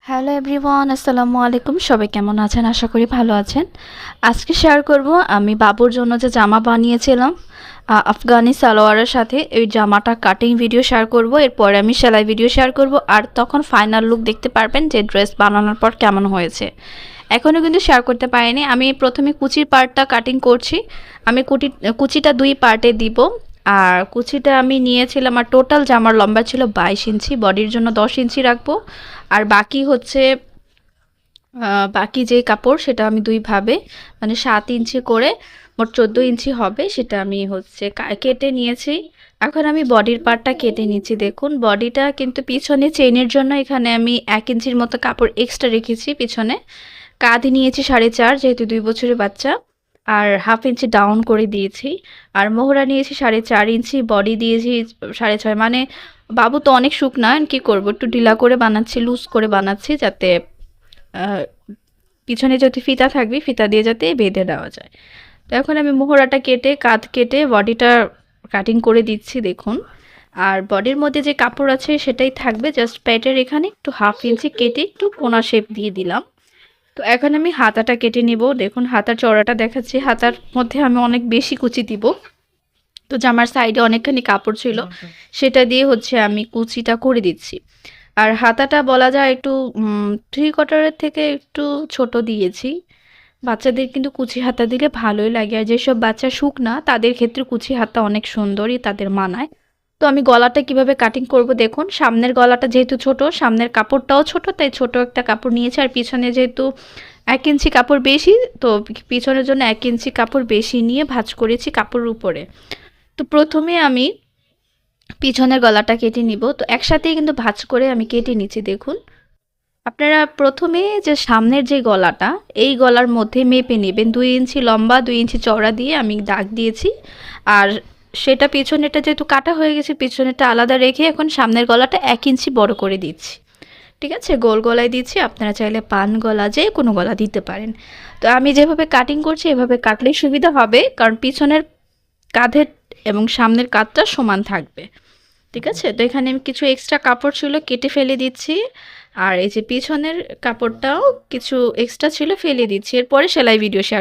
Hello everyone, আসসালামু আলাইকুম। সবাই কেমন আছেন? আশা করি ভালো আছেন। আজকে শেয়ার করব আমি বাবুর জন্য যে জামা বানিয়েছিলাম আফগানি সালোয়ারের সাথে। এই জামাটা কাটিং ভিডিও শেয়ার করব, এরপরে আমি সেলাই ভিডিও শেয়ার করব, আর তখন ফাইনাল লুক দেখতে পারবেন যে ড্রেস বানানোর পর কেমন হয়েছে। এখনও কিন্তু শেয়ার করতে পারিনি। আমি প্রথমে কুচির পার্টটা কাটিং করছি। আমি কুচিটা দুই পার্টে দিব। আর কুচিটা আমি নিয়েছিলাম, আর টোটাল জামার লম্বা ছিল 22 ইঞ্চি, বডির জন্য 10 ইঞ্চি রাখবো। আর বাকি হচ্ছে বাকি যে কাপড় সেটা আমি দুইভাবে, মানে 7 ইঞ্চি করে মোট 14 ইঞ্চি হবে, সেটা আমি হচ্ছে কেটে নিয়েছি। এখন আমি বডির পার্টটা কেটে নিচ্ছি। দেখুন বডিটা কিন্তু পিছনে চেইনের জন্য এখানে আমি 1 ইঞ্চির মতো কাপড় এক্সট্রা রেখেছি পিছনে। কাঁধ নিয়েছি 4.5, যেহেতু 2 বছরের বাচ্চা, আর হাফ ইঞ্চি ডাউন করে দিয়েছি। আর মোহরা নিয়েছি 4.5 ইঞ্চি, বডি দিয়েছি 6.5। মানে বাবু তো অনেক শুকনা, কি করব, একটু ঢিলা করে বানাচ্ছি, লুজ করে বানাচ্ছি, যাতে পিছনে যদি ফিতা থাকবে ফিতা দিয়ে যাতে বেঁধে দেওয়া যায়। তো এখন আমি মোহরাটা কেটে কাঁধ কেটে বডিটা কাটিং করে দিচ্ছি দেখুন। আর বডির মধ্যে যে কাপড় আছে সেটাই থাকবে, জাস্ট প্যাটের এখানে একটু হাফ ইঞ্চি কেটে একটু কোনা শেপ দিয়ে দিলাম। তো এখন আমি হাতাটা কেটে নিব। দেখুন হাতার চওড়াটা দেখাচ্ছি। হাতার মধ্যে আমি অনেক বেশি কুচি দিব, তো জামার সাইডে অনেকখানি কাপড় ছিল, সেটা দিয়ে হচ্ছে আমি কুচিটা করে দিচ্ছি। আর হাতাটা বলা যায় একটু 3/4 থেকে একটু ছোট দিয়েছি। বাচ্চাদের কিন্তু কুচি হাতা দিলে ভালোই লাগে, আর যেসব বাচ্চা শুকনা তাদের ক্ষেত্রে কুচি হাতা অনেক সুন্দরই তাদের মানায়। তো আমি গলাটা কিভাবে কাটিং করব দেখুন। সামনের গলাটা যেহেতু ছোট, সামনের কাপড়টাও ছোট, তাই ছোট একটা কাপড় নিয়েছি। আর পিছনে যেহেতু 1 ইঞ্চি কাপড় বেশি, তো পিছনের জন্য 1 ইঞ্চি কাপড় বেশি নিয়ে ভাঁজ করেছি কাপড়ের উপরে। তো প্রথমে আমি পিছনের গলাটা কেটে নিব। তো একসাথেই কিন্তু ভাঁজ করে আমি কেটে নিচ্ছি দেখুন। আপনারা প্রথমে যে সামনের যে গলাটা, এই গলার মধ্যে মেপে নেবেন। 2 ইঞ্চি লম্বা 2 ইঞ্চি চওড়া দিয়ে আমি দাগ দিয়েছি। আর সেটা পিছনেটা যেহেতু কাটা হয়ে গেছে, পিছনেটা আলাদা রেখে এখন সামনের গলাটা 1 ইঞ্চি বড় করে দিচ্ছি। ঠিক আছে, গোল গলায় দিচ্ছি। আপনারা চাইলে পান গলা যে কোনো গলা দিতে পারেন। তো আমি যেভাবে কাটিং করছি এভাবে কাটলেই সুবিধা হবে, কারণ পিছনের কাঁধের এবং সামনের কাঁধটা সমান থাকবে। ঠিক আছে, তো এখানে আমি কিছু এক্সট্রা কাপড় ছিল কেটে ফেলে দিচ্ছি। আর এই যে পিছনের কাপড়টাও কিছু এক্সট্রা ছিল ফেলে দিচ্ছি। এরপরে সেলাই ভিডিও শেয়ার